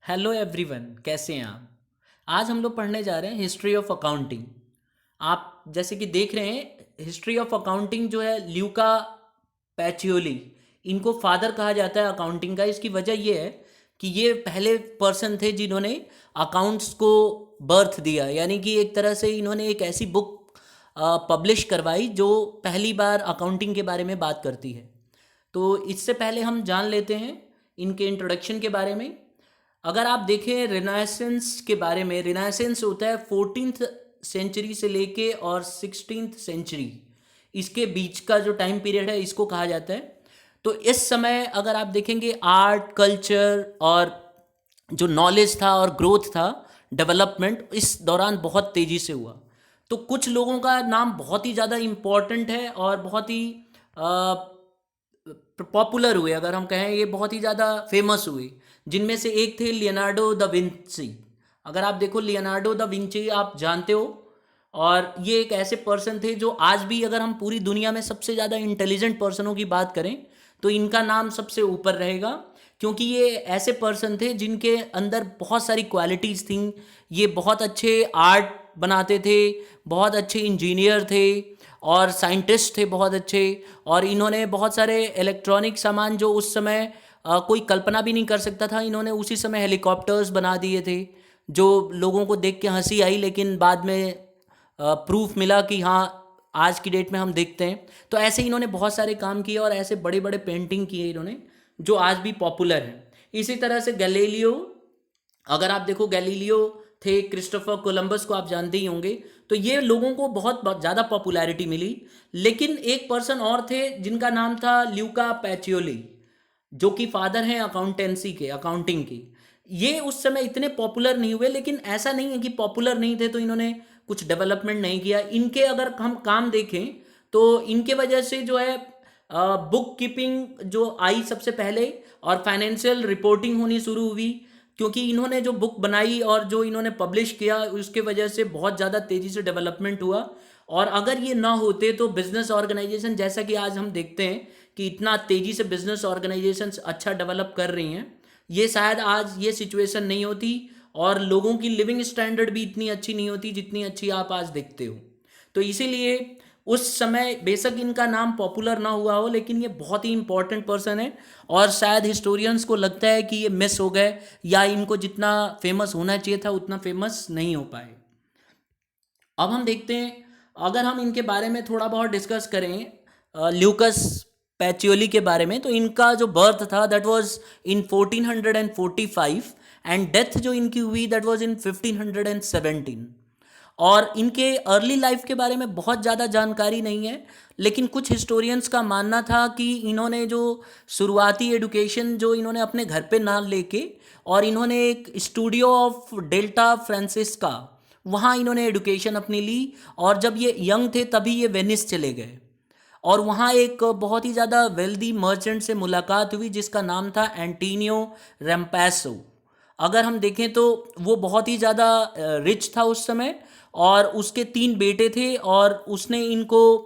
Hello everyone, कैसे हैं आप। आज हम लोग पढ़ने जा रहे हैं हिस्ट्री ऑफ अकाउंटिंग। आप जैसे कि देख रहे हैं, हिस्ट्री ऑफ अकाउंटिंग जो है ल्यूका पैचियोली, इनको फादर कहा जाता है अकाउंटिंग का। इसकी वजह ये है कि ये पहले पर्सन थे जिन्होंने अकाउंट्स को बर्थ दिया, यानी कि एक तरह से इन्होंने एक ऐसी बुक पब्लिश करवाई जो पहली बार अकाउंटिंग के बारे में बात करती है। तो इससे पहले हम जान लेते हैं इनके इंट्रोडक्शन के बारे में। अगर आप देखें रिनासेंस के बारे में, रिनासेंस होता है 14th सेंचुरी से लेके और 16th सेंचुरी, इसके बीच का जो टाइम पीरियड है इसको कहा जाता है। तो इस समय अगर आप देखेंगे आर्ट, कल्चर और जो नॉलेज था और ग्रोथ था, डेवलपमेंट इस दौरान बहुत तेज़ी से हुआ। तो कुछ लोगों का नाम बहुत ही ज़्यादा इम्पॉर्टेंट है और बहुत ही पॉपुलर हुए, अगर हम कहें ये बहुत ही ज़्यादा फेमस हुए। जिनमें से एक थे लियोनार्डो द विंची। अगर आप देखो लियोनार्डो द विंची आप जानते हो, और ये एक ऐसे पर्सन थे जो आज भी अगर हम पूरी दुनिया में सबसे ज़्यादा इंटेलिजेंट पर्सनों की बात करें तो इनका नाम सबसे ऊपर रहेगा, क्योंकि ये ऐसे पर्सन थे जिनके अंदर बहुत सारी क्वालिटीज़ थी। ये बहुत अच्छे आर्ट बनाते थे, बहुत अच्छे इंजीनियर थे और साइंटिस्ट थे बहुत अच्छे। और इन्होंने बहुत सारे इलेक्ट्रॉनिक सामान जो उस समय कोई कल्पना भी नहीं कर सकता था, इन्होंने उसी समय हेलीकॉप्टर्स बना दिए थे जो लोगों को देख के हंसी आई, लेकिन बाद में प्रूफ मिला कि हाँ, आज की डेट में हम देखते हैं। तो ऐसे इन्होंने बहुत सारे काम किए और ऐसे बड़े बड़े पेंटिंग किए इन्होंने जो आज भी पॉपुलर हैं। इसी तरह से गैलीलियो, अगर आप देखो गैलीलियो थे, क्रिस्टोफर कोलंबस को आप जानते ही होंगे। तो ये लोगों को बहुत ज़्यादा पॉपुलैरिटी मिली। लेकिन एक पर्सन और थे जिनका नाम था ल्यूका पैचियोली, जो कि फादर हैं अकाउंटेंसी के, अकाउंटिंग की। ये उस समय इतने पॉपुलर नहीं हुए, लेकिन ऐसा नहीं है कि पॉपुलर नहीं थे तो इन्होंने कुछ डेवलपमेंट नहीं किया। इनके अगर हम काम देखें तो इनके वजह से जो है बुक कीपिंग जो आई सबसे पहले, और फाइनेंशियल रिपोर्टिंग होनी शुरू हुई, क्योंकि इन्होंने जो बुक बनाई और जो इन्होंने पब्लिश किया उसके वजह से बहुत ज़्यादा तेज़ी से डेवलपमेंट हुआ। और अगर ये ना होते तो बिजनेस ऑर्गेनाइजेशन, जैसा कि आज हम देखते हैं कि इतना तेज़ी से बिजनेस ऑर्गेनाइजेशंस अच्छा डेवलप कर रही हैं, ये शायद आज ये सिचुएशन नहीं होती और लोगों की लिविंग स्टैंडर्ड भी इतनी अच्छी नहीं होती जितनी अच्छी आप आज देखते हो। तो इसीलिए उस समय बेशक इनका नाम पॉपुलर ना हुआ हो, लेकिन ये बहुत ही इंपॉर्टेंट पर्सन है और शायद हिस्टोरियंस को लगता है कि ये मिस हो गए या इनको जितना फेमस होना चाहिए था उतना फेमस नहीं हो पाए। अब हम देखते हैं, अगर हम इनके बारे में थोड़ा बहुत डिस्कस करें ल्यूकस पैचियोली के बारे में, तो इनका जो बर्थ था that was in 1445 and death जो इनकी हुई दैट वाज इन 1517। और इनके अर्ली लाइफ के बारे में बहुत ज़्यादा जानकारी नहीं है, लेकिन कुछ हिस्टोरियंस का मानना था कि इन्होंने जो शुरुआती एडुकेशन जो इन्होंने अपने घर पे ना लेके, और इन्होंने एक स्टूडियो ऑफ डेल्टा फ्रांसिस्का, वहाँ इन्होंने एडुकेशन अपनी ली। और जब ये यंग थे तभी ये वेनिस चले गए और वहाँ एक बहुत ही ज़्यादा वेल्दी मर्चेंट से मुलाकात हुई जिसका नाम था एंटीनियो रैम्पैसो। अगर हम देखें तो वो बहुत ही ज़्यादा रिच था उस समय, और उसके 3 बेटे थे। और उसने इनको,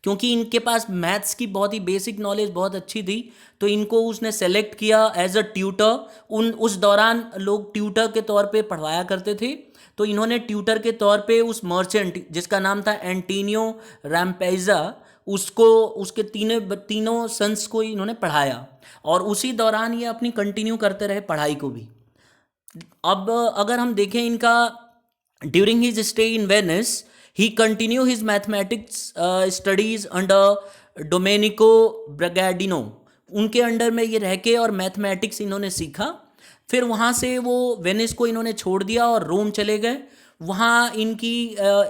क्योंकि इनके पास मैथ्स की बहुत ही बेसिक नॉलेज बहुत अच्छी थी, तो इनको उसने सेलेक्ट किया एज अ ट्यूटर। उस दौरान लोग ट्यूटर के तौर पे पढ़वाया करते थे, तो इन्होंने ट्यूटर के तौर पे उस मर्चेंट जिसका नाम था एंटीनियो रैम्पेजा, उसको, उसके तीनों सन्स को इन्होंने पढ़ाया। और उसी दौरान ये अपनी कंटिन्यू करते रहे पढ़ाई को भी। अब अगर हम देखें इनका, during his stay in Venice he continue his mathematics studies under Domenico Bragadino. उनके अंडर में ये रह के और मैथमेटिक्स इन्होंने सीखा। फिर वहाँ से वो वेनिस को इन्होंने छोड़ दिया और रोम चले गए। वहाँ इनकी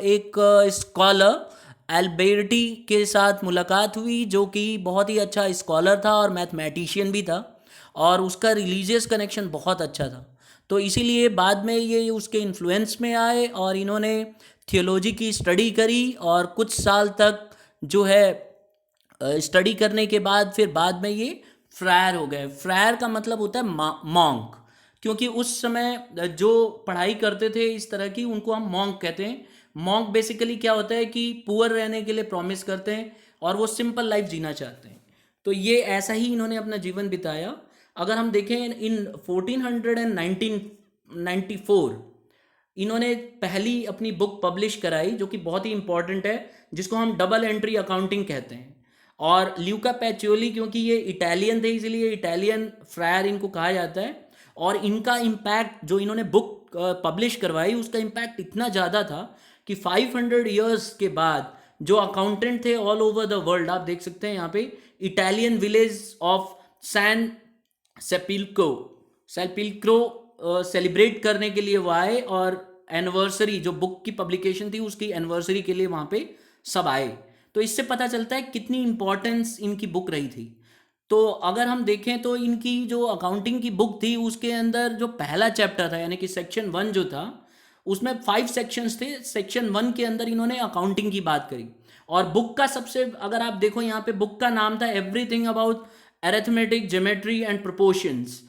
एक स्कॉलर एल्बेर्टी के साथ मुलाकात हुई, जो कि बहुत ही अच्छा स्कॉलर था और मैथमेटिशियन भी था, और उसका रिलीजियस कनेक्शन बहुत अच्छा था। तो इसीलिए बाद में ये उसके इन्फ्लुएंस में आए और इन्होंने थियोलॉजी की स्टडी करी, और कुछ साल तक जो है स्टडी करने के बाद फिर बाद में ये फ्रायर हो गए। फ्रायर का मतलब होता है मॉन्क, क्योंकि उस समय जो पढ़ाई करते थे इस तरह की उनको हम मॉन्क कहते हैं। मॉन्क बेसिकली क्या होता है कि पुअर रहने के लिए प्रॉमिस करते हैं और वो सिंपल लाइफ जीना चाहते हैं। तो ये ऐसा ही इन्होंने अपना जीवन बिताया। अगर हम देखें इन 1494 इन्होंने पहली अपनी बुक पब्लिश कराई, जो कि बहुत ही इंपॉर्टेंट है, जिसको हम डबल एंट्री अकाउंटिंग कहते हैं। और ल्यूका पैचियोली, क्योंकि ये इटालियन थे इसलिए इटालियन फ्रायर इनको कहा जाता है। और इनका इम्पैक्ट, जो इन्होंने बुक पब्लिश करवाई, उसका इम्पैक्ट इतना ज़्यादा था कि 500 ईयर्स के बाद जो अकाउंटेंट थे ऑल ओवर द वर्ल्ड, आप देख सकते हैं यहाँ पे, Italian village of San Sepolcro Sepolcro celebrate करने के लिए वो आए, और एनिवर्सरी जो बुक की पब्लिकेशन थी उसकी एनिवर्सरी के लिए वहाँ पे सब आए। तो इससे पता चलता है कितनी इंपॉर्टेंस इनकी बुक रही थी। तो अगर हम देखें तो इनकी जो अकाउंटिंग की बुक थी उसके अंदर जो पहला चैप्टर था, यानी कि सेक्शन 1 जो था, उसमें 5 सेक्शंस थे। सेक्शन 1 के अंदर इन्होंने अकाउंटिंग की बात करी। और बुक का सबसे, अगर आप देखो यहाँ पे, बुक का नाम था everything about arithmetic, geometry and proportions.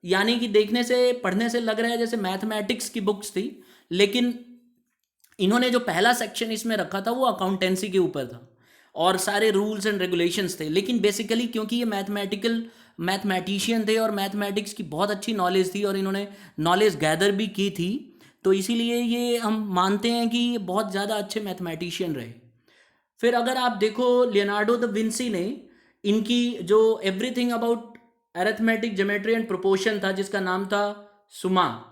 यानी कि देखने से, पढ़ने से लग रहा है जैसे मैथमेटिक्स की बुक्स थी, लेकिन इन्होंने जो पहला सेक्शन इसमें रखा था वो अकाउंटेंसी के ऊपर था और सारे रूल्स एंड रेगुलेशंस थे। लेकिन बेसिकली क्योंकि ये मैथमेटिशियन थे और मैथमेटिक्स की बहुत अच्छी नॉलेज थी और इन्होंने नॉलेज गैदर भी की थी, तो इसीलिए ये हम मानते हैं कि ये बहुत ज़्यादा अच्छे मैथमेटिशियन रहे। फिर अगर आप देखो, लियोनार्डो द विंसी ने इनकी जो everything about arithmetic, geometry and proportion था, जिसका नाम था सुमा,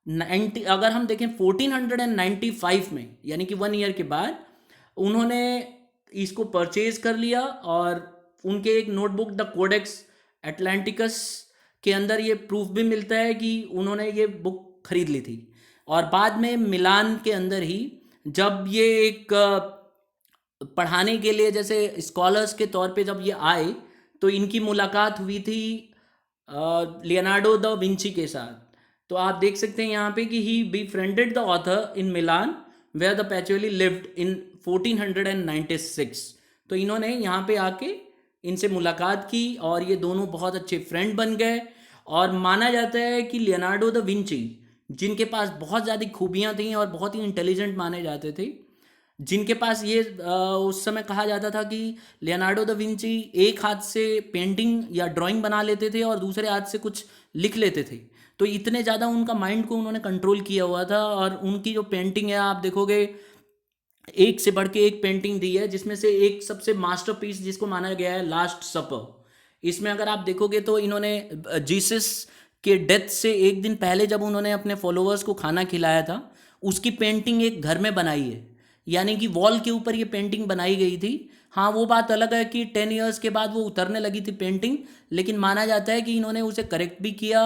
90, अगर हम देखें 1495 में, यानी कि 1 ईयर के बाद उन्होंने इसको परचेज कर लिया। और उनके एक नोटबुक द कोडेक्स एटलांटिकस के अंदर ये प्रूफ भी मिलता है कि उन्होंने ये बुक खरीद ली थी। और बाद में मिलान के अंदर ही, जब ये एक पढ़ाने के लिए जैसे स्कॉलर्स के तौर पे जब ये आए, तो इनकी मुलाकात हुई थी लियोनार्डो द विंची के साथ। तो आप देख सकते हैं यहाँ पे कि he befriended the author in Milan where the पैचुअली लिव्ड इन 1496। तो इन्होंने यहाँ पे आके इनसे मुलाकात की और ये दोनों बहुत अच्छे फ्रेंड बन गए। और माना जाता है कि लियोनार्डो द विंची, जिनके पास बहुत ज़्यादा खूबियाँ थीं और बहुत ही इंटेलिजेंट माने जाते थे, जिनके पास ये उस समय कहा जाता था कि लियोनार्डो द विंची एक हाथ से पेंटिंग या ड्राइंग बना लेते थे और दूसरे हाथ से कुछ लिख लेते थे। तो इतने ज़्यादा उनका माइंड को उन्होंने कंट्रोल किया हुआ था। और उनकी जो पेंटिंग है, आप देखोगे, एक से बढ़ के एक पेंटिंग दी है, जिसमें से एक सबसे मास्टरपीस जिसको माना गया है लास्ट सपर। इसमें अगर आप देखोगे तो इन्होंने जीसस के डेथ से एक दिन पहले जब उन्होंने अपने फॉलोअर्स को खाना खिलाया था, उसकी पेंटिंग एक घर में बनाई है, यानी कि वॉल के ऊपर ये पेंटिंग बनाई गई थी। हाँ, वो बात अलग है कि 10 ईयर्स के बाद वो उतरने लगी थी पेंटिंग, लेकिन माना जाता है कि इन्होंने उसे करेक्ट भी किया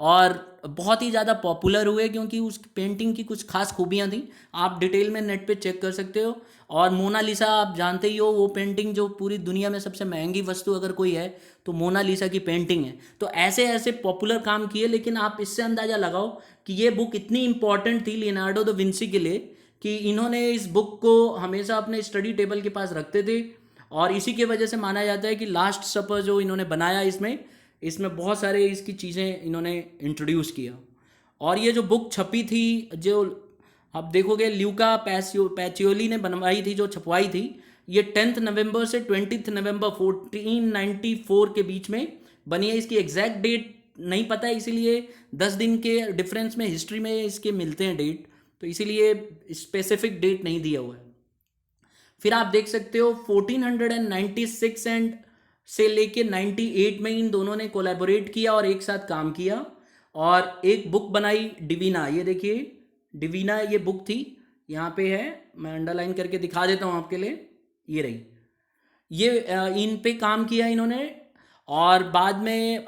और बहुत ही ज़्यादा पॉपुलर हुए, क्योंकि उस पेंटिंग की कुछ खास खूबियाँ थी। आप डिटेल में नेट पे चेक कर सकते हो। और मोनालिसा आप जानते ही हो, वो पेंटिंग जो पूरी दुनिया में सबसे महंगी वस्तु अगर कोई है तो मोनालिसा की पेंटिंग है। तो ऐसे ऐसे पॉपुलर काम किए, लेकिन आप इससे अंदाज़ा लगाओ कि ये बुक इतनी इंपॉर्टेंट थी लियोनार्डो द विंसी के लिए कि इन्होंने इस बुक को हमेशा अपने स्टडी टेबल के पास रखते थे। और इसी की वजह से माना जाता है कि लास्ट सपर जो इन्होंने बनाया, इसमें बहुत सारे इसकी चीज़ें इन्होंने इंट्रोड्यूस किया। और ये जो बुक छपी थी, जो आप देखोगे ल्यूका पैचियोली ने बनवाई थी, जो छपवाई थी, ये 10 नवंबर से 20 नवंबर 1494 के बीच में बनी है। इसकी एग्जैक्ट डेट नहीं पता है, इसीलिए 10 दिन के डिफरेंस में हिस्ट्री में इसके मिलते हैं डेट, तो इसीलिए स्पेसिफिक डेट नहीं दिया हुआ है। फिर आप देख सकते हो 1496 एंड से लेके 98 में इन दोनों ने कोलैबोरेट किया और एक साथ काम किया और एक बुक बनाई, डिवीना। ये देखिए, डिवीना ये बुक थी, यहाँ पे है, मैं अंडरलाइन करके दिखा देता हूँ आपके लिए, ये रही। ये इन पे काम किया इन्होंने। और बाद में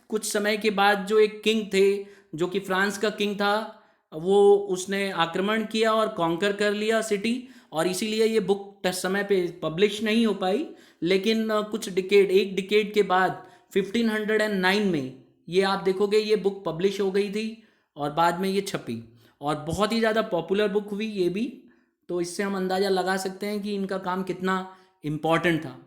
कुछ समय के बाद जो एक किंग थे, जो कि फ्रांस का किंग था, वो उसने आक्रमण किया और कॉन्कर कर लिया सिटी, और इसीलिए ये बुक समय पे पब्लिश नहीं हो पाई। लेकिन कुछ एक डिकेड के बाद 1509 में ये आप देखोगे ये बुक पब्लिश हो गई थी और बाद में ये छपी और बहुत ही ज़्यादा पॉपुलर बुक हुई ये भी। तो इससे हम अंदाज़ा लगा सकते हैं कि इनका काम कितना इम्पॉर्टेंट था।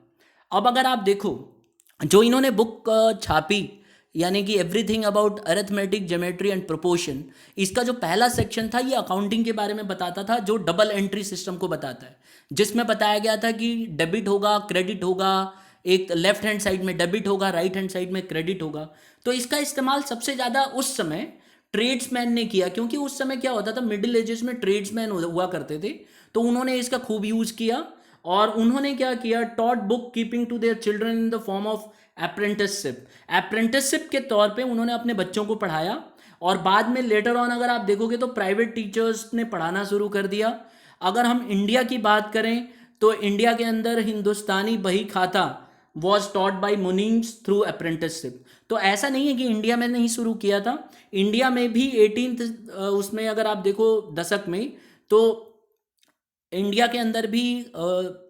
अब अगर आप देखो, जो इन्होंने बुक छापी, यानी कि everything about arithmetic, geometry and proportion, इसका जो पहला सेक्शन था ये अकाउंटिंग के बारे में बताता था, जो डबल एंट्री सिस्टम को बताता है, जिसमें बताया गया था कि डेबिट होगा, क्रेडिट होगा, एक लेफ्ट हैंड साइड में डेबिट होगा, राइट हैंड साइड में क्रेडिट होगा। तो इसका इस्तेमाल सबसे ज़्यादा उस समय ट्रेड्समैन ने किया, क्योंकि उस समय क्या होता था, मिडिल एजेस में ट्रेड्समैन हुआ करते थे, तो उन्होंने इसका खूब यूज़ किया। और उन्होंने क्या किया, taught bookkeeping to their children in the form of apprenticeship. Apprenticeship के तौर पे उन्होंने अपने बच्चों को पढ़ाया, और बाद में लेटर ऑन अगर आप देखोगे तो प्राइवेट टीचर्स ने पढ़ाना शुरू कर दिया। अगर हम इंडिया की बात करें तो इंडिया के अंदर Hindustani bahi khata was taught by munims through apprenticeship. तो ऐसा नहीं है कि इंडिया में नहीं शुरू किया था, इंडिया में भी 18th उसमें अगर आप देखो दशक में, तो इंडिया के अंदर भी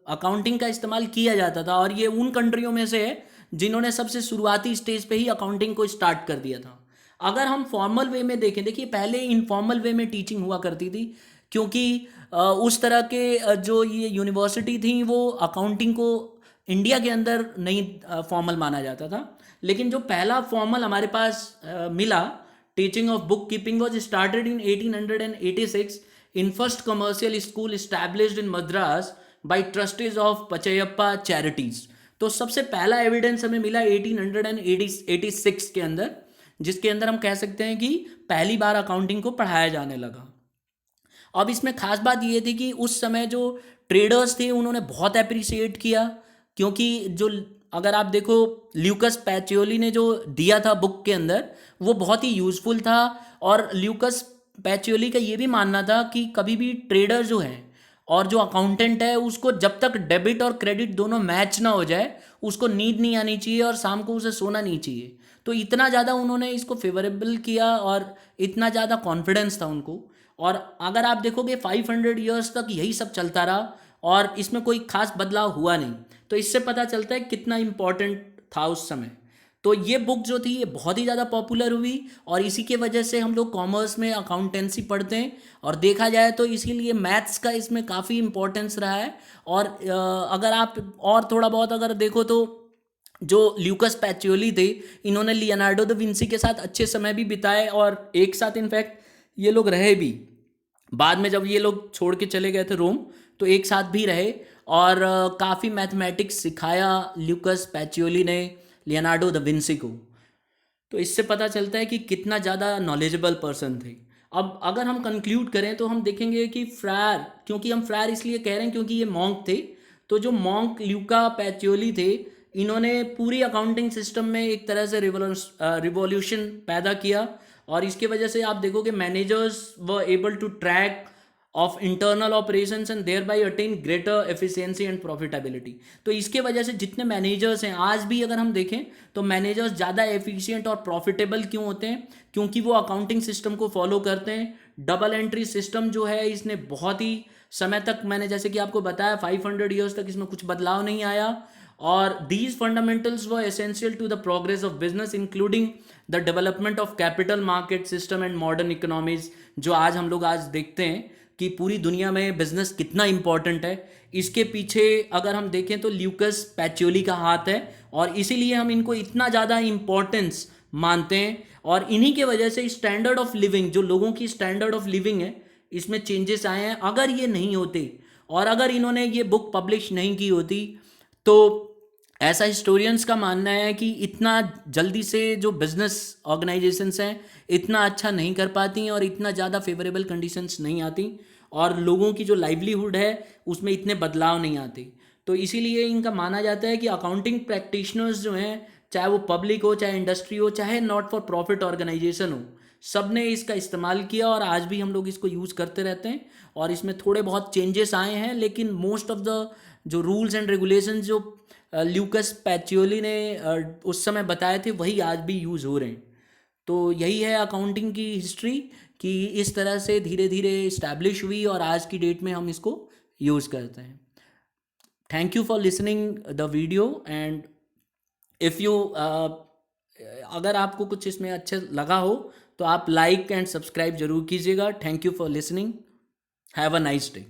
अकाउंटिंग का इस्तेमाल किया जाता था, और ये उन कंट्रियों में से है जिन्होंने सबसे शुरुआती स्टेज पे ही अकाउंटिंग को स्टार्ट कर दिया था। अगर हम फॉर्मल वे में देखें, देखिए पहले इनफॉर्मल वे में टीचिंग हुआ करती थी, क्योंकि उस तरह के जो ये यूनिवर्सिटी थी वो अकाउंटिंग को इंडिया के अंदर नहीं फॉर्मल माना जाता था। लेकिन जो पहला फॉर्मल हमारे पास मिला, teaching of book keeping was started in 1886 in first commercial school established in Madras by trustees of Pachayappa Charities। तो सबसे पहला एविडेंस हमें मिला 1886 के अंदर, जिसके अंदर हम कह सकते हैं कि पहली बार अकाउंटिंग को पढ़ाया जाने लगा। अब इसमें खास बात ये थी कि उस समय जो ट्रेडर्स थे उन्होंने बहुत अप्रिशिएट किया, क्योंकि जो अगर आप देखो ल्यूकस पैचियोली ने जो दिया था बुक के अंदर वो बहुत ही यूज़फुल था। और ल्यूकस पैचियोली का ये भी मानना था कि कभी भी ट्रेडर जो है और जो अकाउंटेंट है उसको जब तक डेबिट और क्रेडिट दोनों मैच ना हो जाए उसको नींद नहीं आनी चाहिए और शाम को उसे सोना नहीं चाहिए। तो इतना ज़्यादा उन्होंने इसको फेवरेबल किया और इतना ज़्यादा कॉन्फिडेंस था उनको। और अगर आप देखोगे 500 ईयर्स तक यही सब चलता रहा और इसमें कोई खास बदलाव हुआ नहीं। तो इससे पता चलता है कितना इम्पोर्टेंट था उस समय। तो ये बुक जो थी ये बहुत ही ज़्यादा पॉपुलर हुई और इसी के वजह से हम लोग कॉमर्स में अकाउंटेंसी पढ़ते हैं। और देखा जाए तो इसीलिए मैथ्स का इसमें काफ़ी इम्पोर्टेंस रहा है। और अगर आप और थोड़ा बहुत अगर देखो तो जो ल्यूकस पैचियोली थे इन्होंने लियोनार्डो दा विंसी के साथ अच्छे समय भी बिताए और एक साथ इनफैक्ट ये लोग रहे भी। बाद में जब ये लोग छोड़ के चले गए थे रोम तो एक साथ भी रहे और काफ़ी मैथमेटिक्स सिखाया ल्यूकस पैचियोली ने लियोनार्डो दा विंसी को। तो इससे पता चलता है कि कितना ज़्यादा नॉलेजेबल पर्सन थे। अब अगर हम कंक्लूड करें तो हम देखेंगे कि फ्रायर, क्योंकि हम फ्रायर इसलिए कह रहे हैं क्योंकि ये मॉन्क थे, तो जो मॉन्क ल्यूका पैचियोली थे इन्होंने पूरी अकाउंटिंग सिस्टम में एक तरह से रिवॉल्यूशन पैदा किया। और इसके वजह से आप देखोगे managers were able to track of internal operations and thereby attain greater efficiency and profitability. तो इसके वजह से जितने मैनेजर्स हैं आज भी अगर हम देखें तो मैनेजर्स ज़्यादा एफिशिएंट और प्रॉफिटेबल क्यों होते हैं, क्योंकि वो अकाउंटिंग सिस्टम को फॉलो करते हैं। डबल एंट्री सिस्टम जो है इसने बहुत ही समय तक, मैंने जैसे कि आपको बताया 500 ईयर्स तक इसमें कुछ बदलाव नहीं आया। और these fundamentals were essential to the progress of business including the development of capital market system and modern economies, जो आज हम लोग आज देखते हैं कि पूरी दुनिया में बिजनेस कितना इंपॉर्टेंट है। इसके पीछे अगर हम देखें तो ल्यूकस पैचियोली का हाथ है और इसीलिए हम इनको इतना ज़्यादा इम्पोर्टेंस मानते हैं। और इन्हीं के वजह से स्टैंडर्ड ऑफ लिविंग, जो लोगों की स्टैंडर्ड ऑफ लिविंग है, इसमें चेंजेस आए हैं। अगर ये नहीं होते और अगर इन्होंने ये बुक पब्लिश नहीं की होती तो ऐसा हिस्टोरियंस का मानना है कि इतना जल्दी से जो बिजनेस ऑर्गेनाइजेशंस हैं इतना अच्छा नहीं कर पाती और इतना ज़्यादा फेवरेबल कंडीशंस नहीं आती और लोगों की जो लाइवलीहुड है उसमें इतने बदलाव नहीं आते। तो इसीलिए इनका माना जाता है कि अकाउंटिंग प्रैक्टिशनर्स जो हैं, चाहे वो पब्लिक हो, चाहे इंडस्ट्री हो, चाहे नॉट फॉर प्रॉफिट ऑर्गेनाइजेशन हो, सब ने इसका इस्तेमाल किया और आज भी हम लोग इसको यूज़ करते रहते हैं। और इसमें थोड़े बहुत चेंजेस आए हैं लेकिन मोस्ट ऑफ द जो रूल्स एंड रेगुलेशंस जो ल्यूकस पैचियोली ने उस समय बताए थे वही आज भी यूज़ हो रहे हैं। तो यही है अकाउंटिंग की हिस्ट्री कि इस तरह से धीरे धीरे इस्टेब्लिश हुई और आज की डेट में हम इसको यूज़ करते हैं। Thank you for listening the video and if you अगर आपको कुछ इसमें अच्छा लगा हो तो आप लाइक एंड सब्सक्राइब जरूर कीजिएगा। Thank you for listening. Have a nice day.